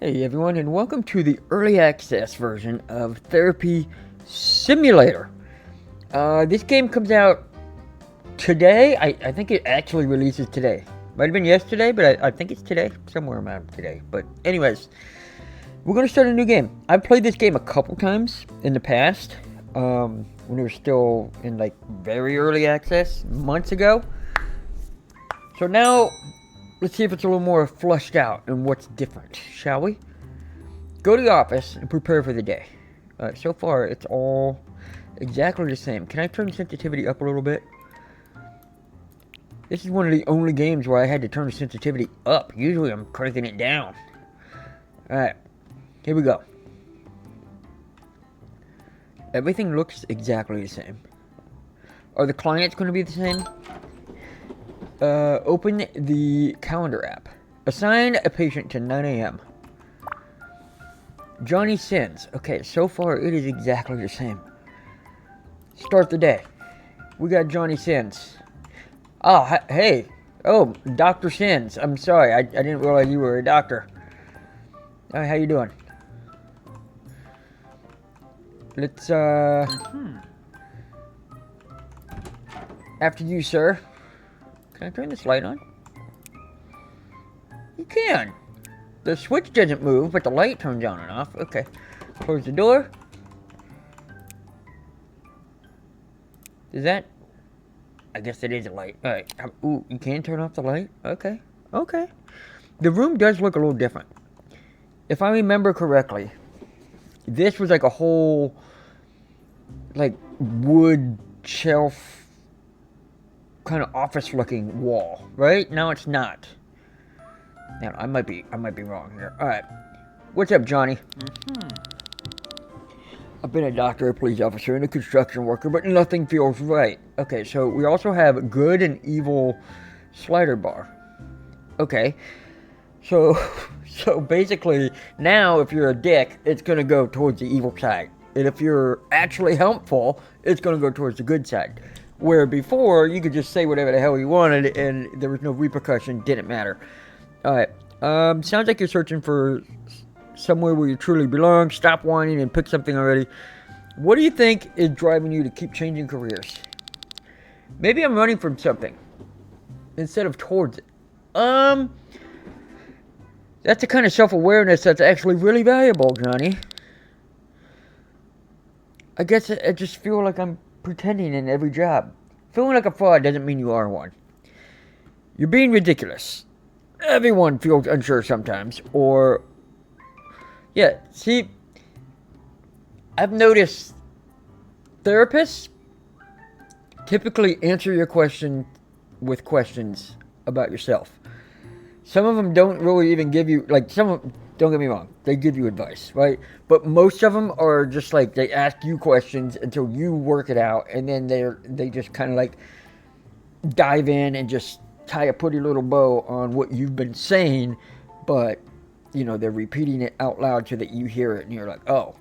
Hey everyone, and welcome to the early access version of Therapy Simulator. This game comes out today. I think it actually releases today. Might have been yesterday, but I think it's today. Somewhere around today. But anyways, we're going to start a new game. I've played this game a couple times in the past. When it was still in like very early access, months ago. So now, let's see if it's a little more flushed out and what's different, shall we? Go to the office and prepare for the day. So far, it's all exactly the same. Can I turn sensitivity up a little bit? This is one of the only games where I had to turn the sensitivity up. Usually I'm cranking it down. Alright, here we go. Everything looks exactly the same. Are the clients going to be the same? Open the calendar app. Assign a patient to 9 a.m. Johnny Sins. Okay, so far it is exactly the same. Start the day. We got Johnny Sins. Oh, hey. Oh, Dr. Sins. I'm sorry. I didn't realize you were a doctor. All right, how you doing? Let's, After you, sir. Can I turn this light on? You can. The switch doesn't move, but the light turns on and off. Okay. Close the door. Is that... I guess it is a light. Alright. Ooh, you can turn off the light? Okay. Okay. The room does look a little different. If I remember correctly, this was like a whole... like, wood shelf... kind of office-looking wall, right? Now it's not. Now, I might be wrong here. Alright. What's up, Johnny? I've been a doctor, a police officer, and a construction worker, but nothing feels right. Okay, so we also have good and evil slider bar. Okay. So basically, now if you're a dick, it's gonna go towards the evil side. And if you're actually helpful, it's gonna go towards the good side. Where before, you could just say whatever the hell you wanted, and there was no repercussion, didn't matter. Alright, sounds like you're searching for somewhere where you truly belong. Stop whining and pick something already. What do you think is driving you to keep changing careers? Maybe I'm running from something instead of towards it. That's the kind of self-awareness that's actually really valuable, Johnny. I guess I just feel like I'm pretending in every job. Feeling like a fraud doesn't mean you are one. You're being ridiculous. Everyone feels unsure sometimes, or... Yeah, see, I've noticed therapists typically answer your question with questions about yourself. Some of them don't really even give you, like, some of them, don't get me wrong, they give you advice, right? But most of them are just like, they ask you questions until you work it out, and then they just kind of like dive in and just tie a pretty little bow on what you've been saying, but you know, they're repeating it out loud so that you hear it and you're like, oh,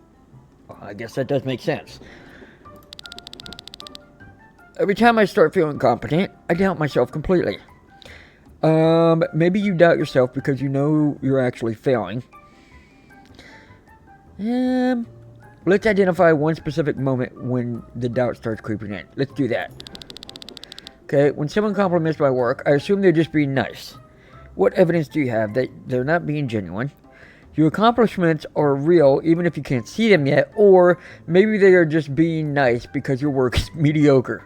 well, I guess that does make sense. Every time I start feeling competent, I doubt myself completely. Maybe you doubt yourself because you know you're actually failing. Let's identify one specific moment when the doubt starts creeping in. Let's do that. Okay, when someone compliments my work, I assume they're just being nice. What evidence do you have that they're not being genuine? Your accomplishments are real even if you can't see them yet, or maybe they are just being nice because your work is mediocre.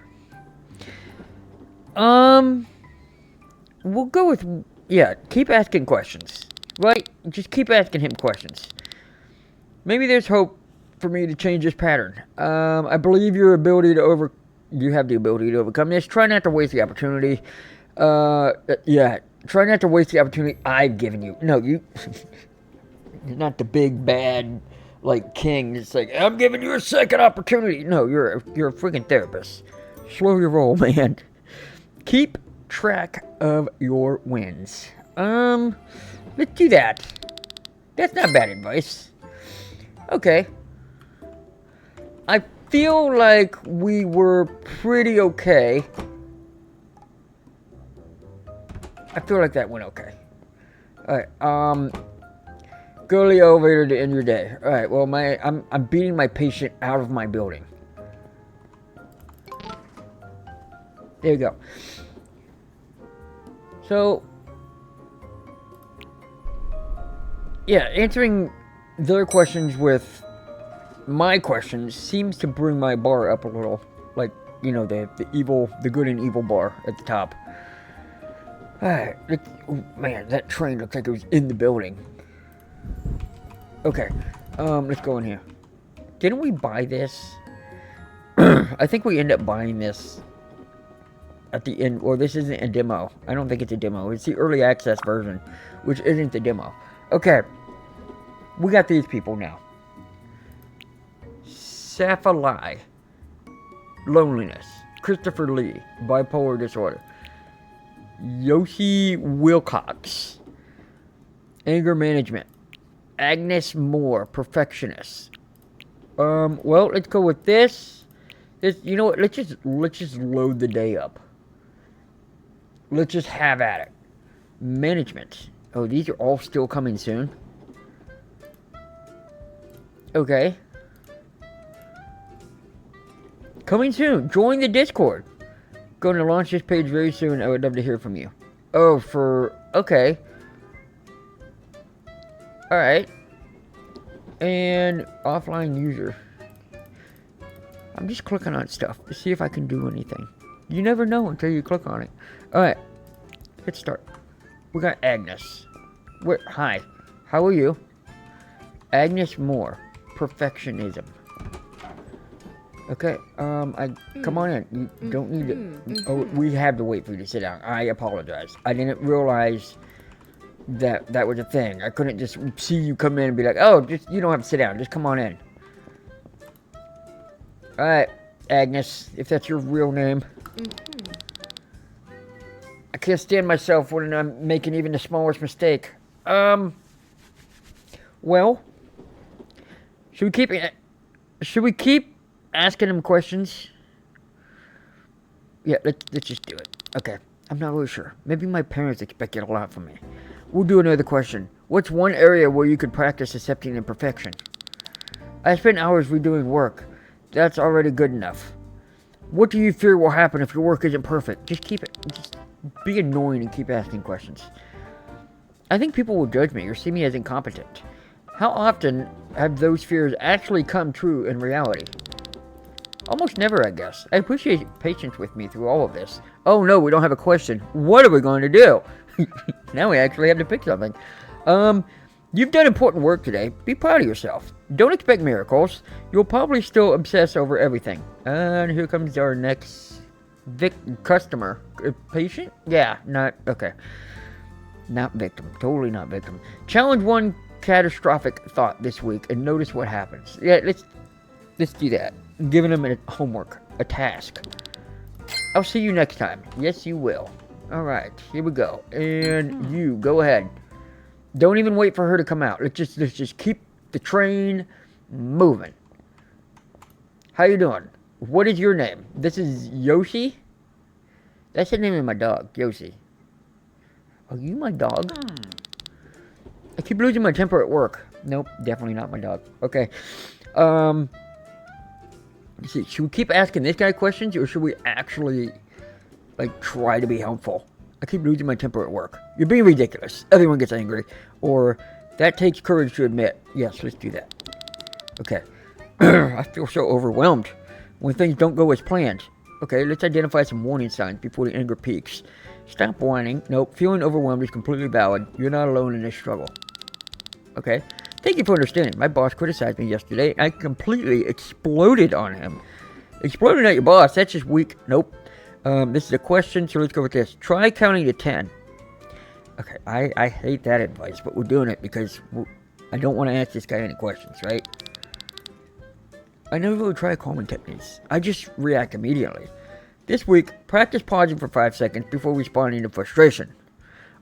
We'll go with, yeah, keep asking questions. Right? Just keep asking him questions. Maybe there's hope for me to change this pattern. I believe you have the ability to overcome this. Try not to waste the opportunity. Yeah. Try not to waste the opportunity I've given you. No, you're not the big bad, like, king. It's like, I'm giving you a second opportunity. No, you're a freaking therapist. Slow your roll, man. Keep track of your wins. Let's do that. That's not bad advice. Okay. I feel like we were pretty okay. I feel like that went okay. Alright, Go to the elevator to end your day. All right. Well, I'm beating my patient out of my building. There you go. So, yeah, answering their questions with my questions seems to bring my bar up a little. Like, you know, the good and evil bar at the top. Alright, man, that train looks like it was in the building. Okay, let's go in here. Didn't we buy this? I think we end up buying this at the end. Or this isn't a demo. I don't think it's a demo. It's the early access version, which isn't the demo. Okay, we got these people now. Safalai, loneliness. Christopher Lee, bipolar disorder. Yoshi Wilcox, anger management. Agnes Moore, perfectionist. Well, let's go with this. You know what? Let's just load the day up. Let's just have at it. Management. Oh, these are all still coming soon. Okay. Coming soon. Join the Discord. Going to launch this page very soon. I would love to hear from you. Oh, okay. Alright. And offline user. I'm just clicking on stuff to see if I can do anything. You never know until you click on it. Alright. Let's start. We got Agnes. Hi. How are you? Agnes Moore. Perfectionism. Okay, come on in. You don't need to... Oh, we have to wait for you to sit down. I apologize. I didn't realize that was a thing. I couldn't just see you come in and be like, oh, you don't have to sit down. Just come on in. Alright, Agnes, if that's your real name. I can't stand myself when I'm making even the smallest mistake. Well, should we keep asking him questions? Yeah, let's just do it. Okay, I'm not really sure. Maybe my parents expected a lot from me. We'll do another question. What's one area where you could practice accepting imperfection? I spend hours redoing work. That's already good enough. What do you fear will happen if your work isn't perfect? Just be annoying and keep asking questions. I think people will judge me or see me as incompetent. How often have those fears actually come true in reality? Almost never, I guess. I appreciate patience with me through all of this. Oh no, we don't have a question. What are we going to do? Now we actually have to pick something. You've done important work today. Be proud of yourself. Don't expect miracles. You'll probably still obsess over everything. And here comes our next customer. Patient? Yeah, okay. Not victim. Totally not victim. Challenge one catastrophic thought this week and notice what happens. Yeah, let's do that. Giving them a homework, a task. I'll see you next time. Yes, you will. Alright, here we go. And you, go ahead. Don't even wait for her to come out. Let's just keep the train moving. How you doing? What is your name? This is Yoshi? That's the name of my dog, Yoshi. Are you my dog? I keep losing my temper at work. Nope, definitely not my dog. Okay. Let's see, should we keep asking this guy questions, or should we actually, try to be helpful? I keep losing my temper at work. You're being ridiculous. Everyone gets angry. Or, that takes courage to admit. Yes, let's do that. Okay. I feel so overwhelmed when things don't go as planned. Okay, let's identify some warning signs before the anger peaks. Stop whining. Nope, feeling overwhelmed is completely valid. You're not alone in this struggle. Okay. Thank you for understanding. My boss criticized me yesterday. I completely exploded on him. Exploding at your boss, that's just weak. Nope. This is a question, so let's go with this. Try counting to 10. Okay, I hate that advice, but we're doing it because I don't want to ask this guy any questions, right? I never really try calming techniques. I just react immediately. This week, practice pausing for 5 seconds before responding to frustration.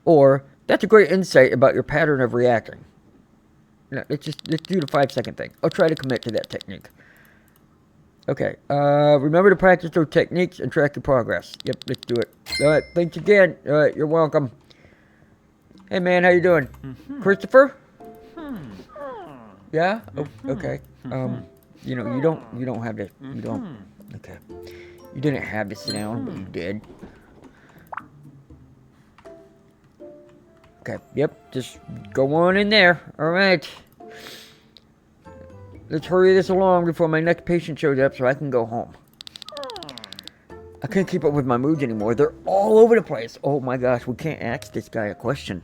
Or, that's a great insight about your pattern of reacting. No, let's do the 5 second thing. I'll try to commit to that technique. Okay, remember to practice those techniques and track your progress. Yep, let's do it. Alright, thanks again. Alright, you're welcome. Hey man, how you doing? Christopher? Yeah? Oh, okay. You know, you don't have to, you don't, okay. You didn't have to sit down, but you did. Okay, yep, just go on in there. Alright. Let's hurry this along before my next patient shows up so I can go home. I can't keep up with my moods anymore. They're all over the place. Oh my gosh, we can't ask this guy a question.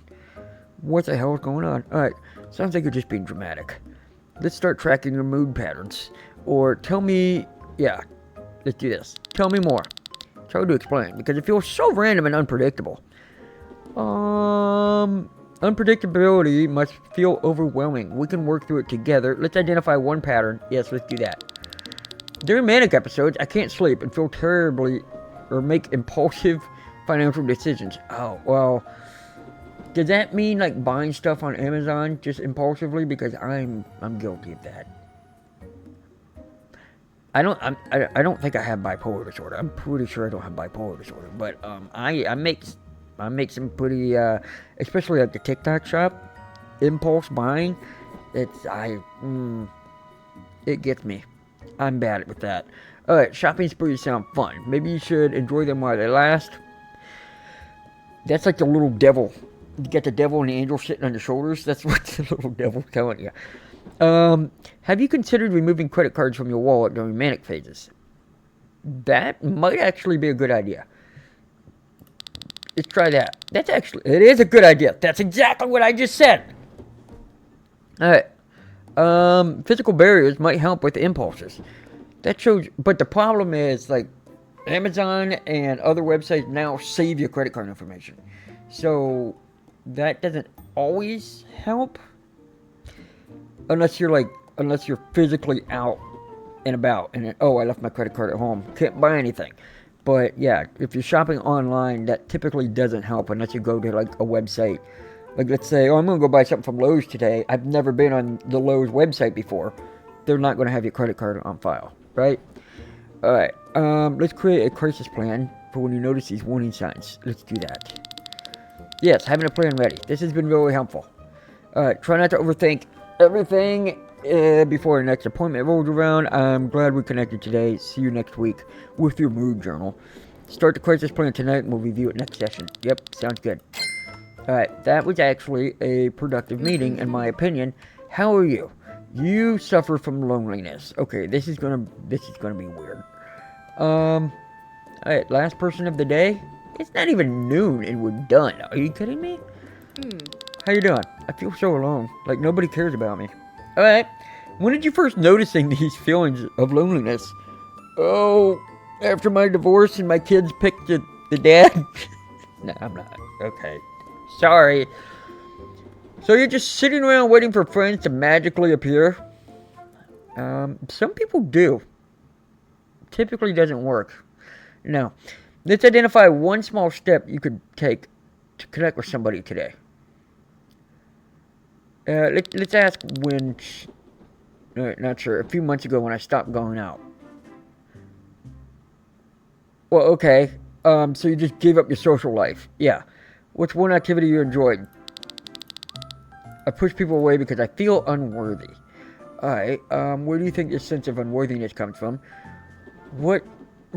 What the hell is going on? Alright, sounds like you're just being dramatic. Let's start tracking your mood patterns. Or tell me, yeah, let's do this. Tell me more. It's hard to explain because it feels so random and unpredictable. Unpredictability must feel overwhelming. We can work through it together. Let's identify one pattern. Yes, let's do that. During manic episodes, I can't sleep and feel terribly or make impulsive financial decisions. Oh, well, does that mean like buying stuff on Amazon just impulsively? Because I'm guilty of that. I don't think I have bipolar disorder. I'm pretty sure I don't have bipolar disorder, but I make some pretty especially at the TikTok shop, impulse buying. It gets me. I'm bad with that. Alright, shopping sprees sound fun. Maybe you should enjoy them while they last. That's like the little devil. You got the devil and the angel sitting on your shoulders. That's what the little devil's telling you. Have you considered removing credit cards from your wallet during manic phases? That might actually be a good idea. Let's try that. It is a good idea. That's exactly what I just said. Alright. Physical barriers might help with impulses. That shows, but the problem is, like, Amazon and other websites now save your credit card information. So, that doesn't always help. Unless you're physically out and about and I left my credit card at home. Can't buy anything. But yeah, if you're shopping online, that typically doesn't help unless you go to like a website. Like let's say, I'm going to go buy something from Lowe's today. I've never been on the Lowe's website before. They're not going to have your credit card on file, right? Alright, let's create a crisis plan for when you notice these warning signs. Let's do that. Yes, having a plan ready. This has been really helpful. Alright, try not to overthink everything before the next appointment rolls around. I'm glad we connected today. See you next week with your mood journal. Start the crisis plan tonight and we'll review it next session. Yep, sounds good. Alright, that was actually a productive meeting in my opinion. How are you? You suffer from loneliness. Okay, this is gonna be weird. Alright, last person of the day. It's not even noon and we're done. Are you kidding me? How you doing? I feel so alone. Like nobody cares about me. Alright. When did you first noticing these feelings of loneliness? Oh, after my divorce and my kids picked the dad? No, I'm not. Okay. Sorry. So you're just sitting around waiting for friends to magically appear? Some people do. Typically doesn't work. No. Let's identify one small step you could take to connect with somebody today. Let's ask when... not sure. A few months ago when I stopped going out. Well, okay. So you just gave up your social life. Yeah. What's one activity you enjoyed? I push people away because I feel unworthy. Alright. Where do you think this sense of unworthiness comes from? What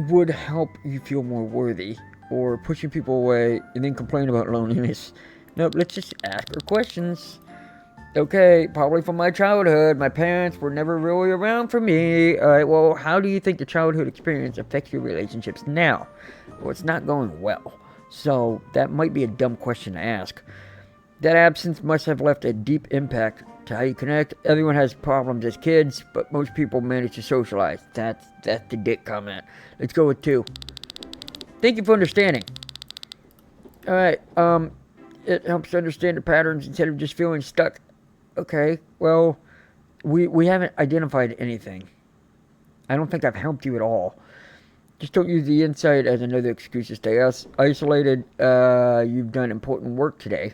would help you feel more worthy? Or pushing people away and then complain about loneliness? Nope, let's just ask her questions. Okay, probably from my childhood. My parents were never really around for me. Alright, well, how do you think the childhood experience affects your relationships now? Well, it's not going well. So, that might be a dumb question to ask. That absence must have left a deep impact to how you connect. Everyone has problems as kids, but most people manage to socialize. That's the dick comment. Let's go with 2. Thank you for understanding. Alright, it helps to understand the patterns instead of just feeling stuck. Okay, well, we haven't identified anything. I don't think I've helped you at all. Just don't use the insight as another excuse to stay isolated. You've done important work today,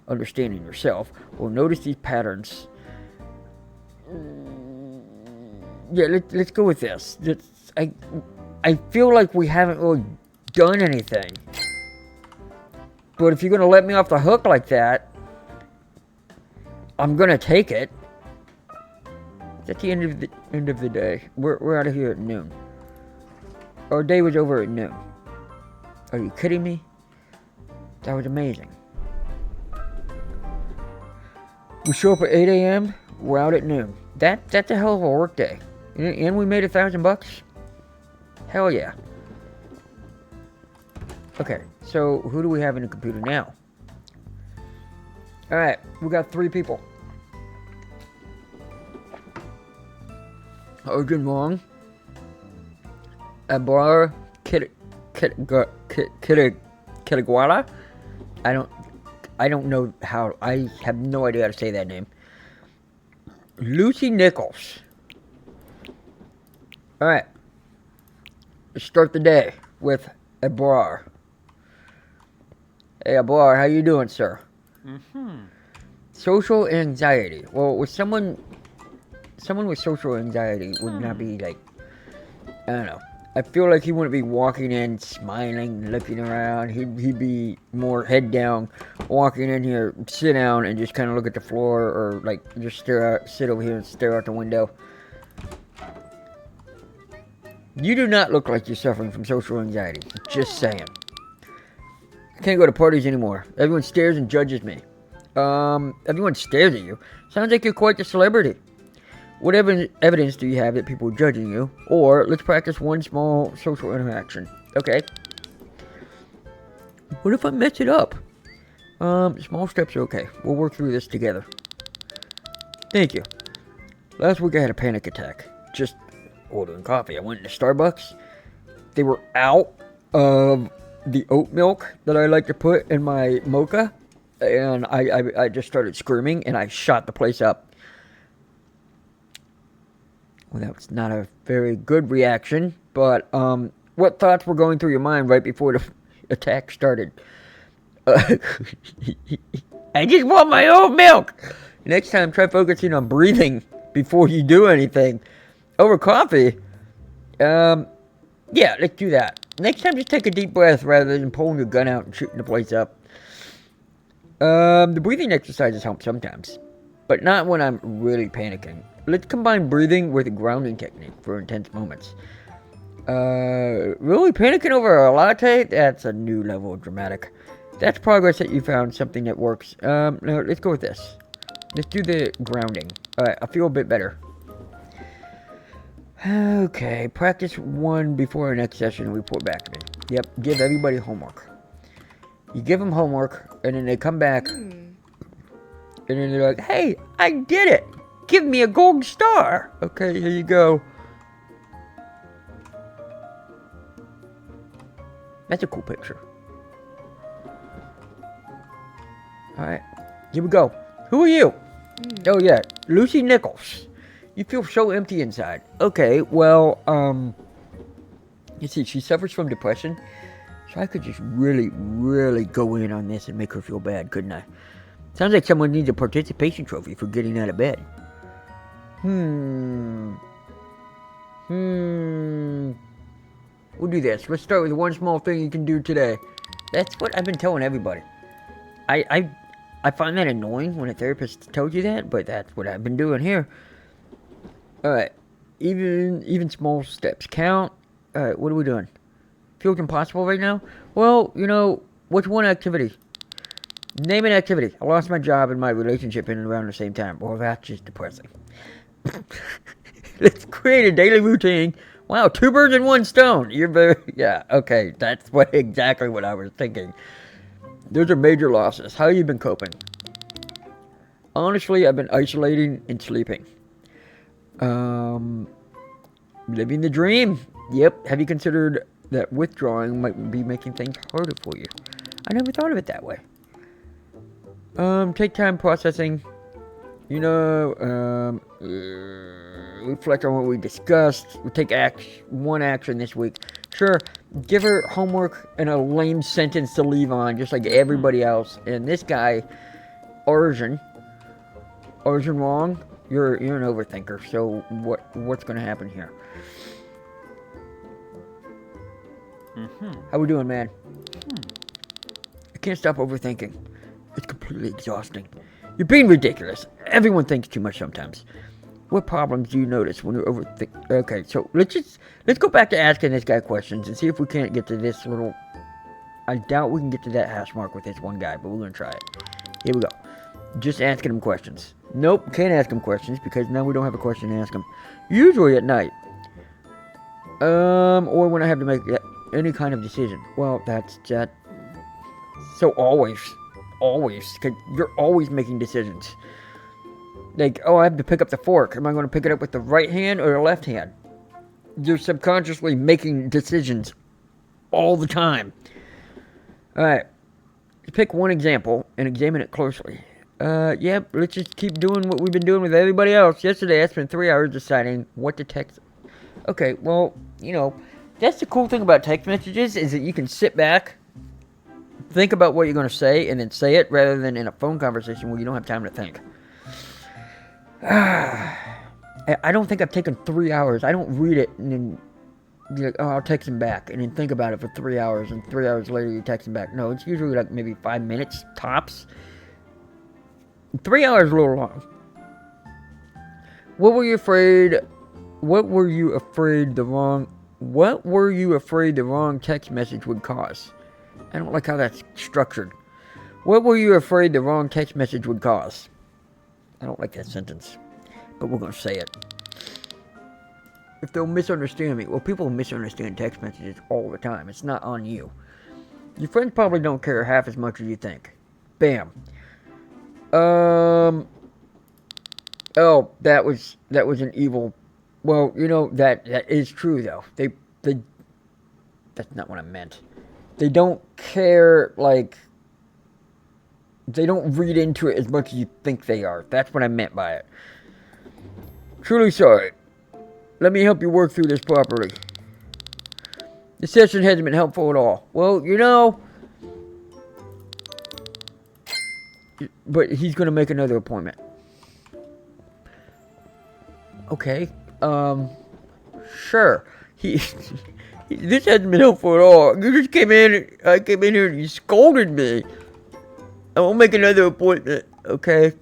understanding yourself. Well, notice these patterns. Yeah, let's go with this. I feel like we haven't really done anything. But if you're going to let me off the hook like that, I'm gonna take it. It's at the end of the day. We're out of here at noon. Our day was over at noon. Are you kidding me? That was amazing. We show up at 8 a.m. We're out at noon. That's a hell of a work day. And we made $1,000. Hell yeah. Okay, so who do we have in the computer now? Alright, we got 3 people. Arjun Wong, Abar Kitagwala. I don't know how. I have no idea how to say that name. Lucy Nichols. All right. Let's start the day with Abrar. Hey, Abrar, how you doing, sir? Social anxiety. Well, with someone with social anxiety would not be like, I don't know. I feel like he wouldn't be walking in, smiling, looking around. He'd be more head down, walking in here, sit down, and just kind of look at the floor, or like just sit over here and stare out the window. You do not look like you're suffering from social anxiety. Just saying. I can't go to parties anymore. Everyone stares and judges me. Everyone stares at you. Sounds like you're quite the celebrity. What evidence do you have that people are judging you? Or let's practice one small social interaction. Okay. What if I mess it up? Small steps are okay. We'll work through this together. Thank you. Last week I had a panic attack. Just ordering coffee. I went into Starbucks. They were out of the oat milk that I like to put in my mocha. And I just started screaming and I shot the place up. Well, that's not a very good reaction, but what thoughts were going through your mind right before the attack started? I just want my own milk! Next time, try focusing on breathing before you do anything. Over coffee? Yeah, let's do that. Next time, just take a deep breath rather than pulling your gun out and shooting the place up. The breathing exercises help sometimes, but not when I'm really panicking. Let's combine breathing with a grounding technique for intense moments. Really panicking over a latte? That's a new level of dramatic. That's progress that you found something that works. No, let's go with this. Let's do the grounding. Alright, I feel a bit better. Okay, practice one before our next session and report back to me. Yep, give everybody homework. You give them homework, and then they come back, and then they're like, hey, I did it! Give me a gold star! Okay, here you go. That's a cool picture. Alright, here we go. Who are you? Oh yeah, Lucy Nichols. You feel so empty inside. Okay, well, you see, she suffers from depression. So I could just really, really go in on this and make her feel bad, couldn't I? Sounds like someone needs a participation trophy for getting out of bed. We'll do this. Let's start with one small thing you can do today. That's what I've been telling everybody. I find that annoying when a therapist tells you that, but that's what I've been doing here. Alright. Even small steps count. Alright, what are we doing? Feels impossible right now? Well, you know, what's one activity? Name an activity. I lost my job and my relationship in and around the same time. Well, that's just depressing. Let's create a daily routine. Wow, 2 birds in 1 stone. You're very... Yeah, okay. That's exactly what I was thinking. Those are major losses. How have you been coping? Honestly, I've been isolating and sleeping. Living the dream. Yep. Have you considered that withdrawing might be making things harder for you? I never thought of it that way. Take time processing. You know, reflect on what we discussed. We take one action this week. Sure, give her homework and a lame sentence to leave on, just like everybody else. And this guy, Arjun Wong, you're an overthinker. So what's going to happen here? How we doing, man? I can't stop overthinking. It's completely exhausting. You're being ridiculous. Everyone thinks too much sometimes. What problems do you notice when you overthink? Okay, so let's go back to asking this guy questions and see if we can't get to this little. I doubt we can get to that hash mark with this one guy, but we're gonna try it. Here we go. Just asking him questions. Nope, can't ask him questions because now we don't have a question to ask him. Usually at night. Or when I have to make any kind of decision. Well, that's that. So always, cause you're always making decisions. Like, oh, I have to pick up the fork. Am I going to pick it up with the right hand or the left hand? You're subconsciously making decisions all the time. Alright. Pick one example and examine it closely. Yep, let's just keep doing what we've been doing with everybody else. Yesterday, I spent 3 hours deciding what to text. Okay, well, you know, that's the cool thing about text messages is that you can sit back, think about what you're going to say, and then say it rather than in a phone conversation where you don't have time to think. I don't think I've taken 3 hours. I don't read it and then be like, oh, I'll text him back, and then think about it for 3 hours, and 3 hours later you text him back. No, it's usually like maybe 5 minutes tops. 3 hours is a little long. What were you afraid the wrong text message would cause? I don't like how that's structured. What were you afraid the wrong text message would cause? I don't like that sentence, but we're going to say it. If they'll misunderstand me, well, people misunderstand text messages all the time. It's not on you. Your friends probably don't care half as much as you think. Bam. Oh, that was an evil. Well, you know that is true though. They that's not what I meant. They don't care, like, they don't read into it as much as you think they are. That's what I meant by it. Truly sorry. Let me help you work through this properly. The session hasn't been helpful at all. Well, you know, but he's going to make another appointment. Okay. Sure. This hasn't been helpful at all. You just came in. I came in here and you scolded me. I will make another appointment. Okay.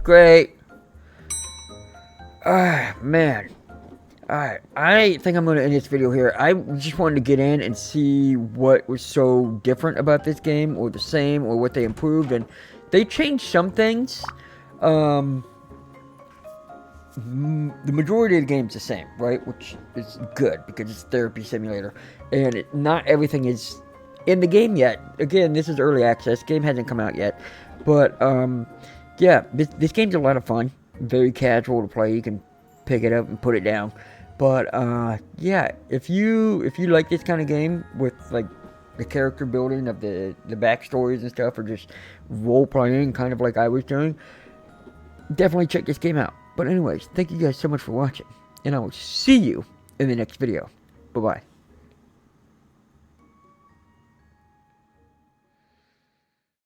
Great. Man. Alright, I think I'm going to end this video here. I just wanted to get in and see what was so different about this game, or the same, or what they improved, and they changed some things. The majority of the game's the same, right? Which is good, because it's a therapy simulator, and not everything is in the game yet. Again, this is early access, game hasn't come out yet, but, yeah, this game's a lot of fun, very casual to play. You can pick it up and put it down. But yeah, if you like this kind of game with like the character building of the backstories and stuff, or just role playing kind of like I was doing, definitely check this game out. But anyways, thank you guys so much for watching, and I will see you in the next video. Bye bye.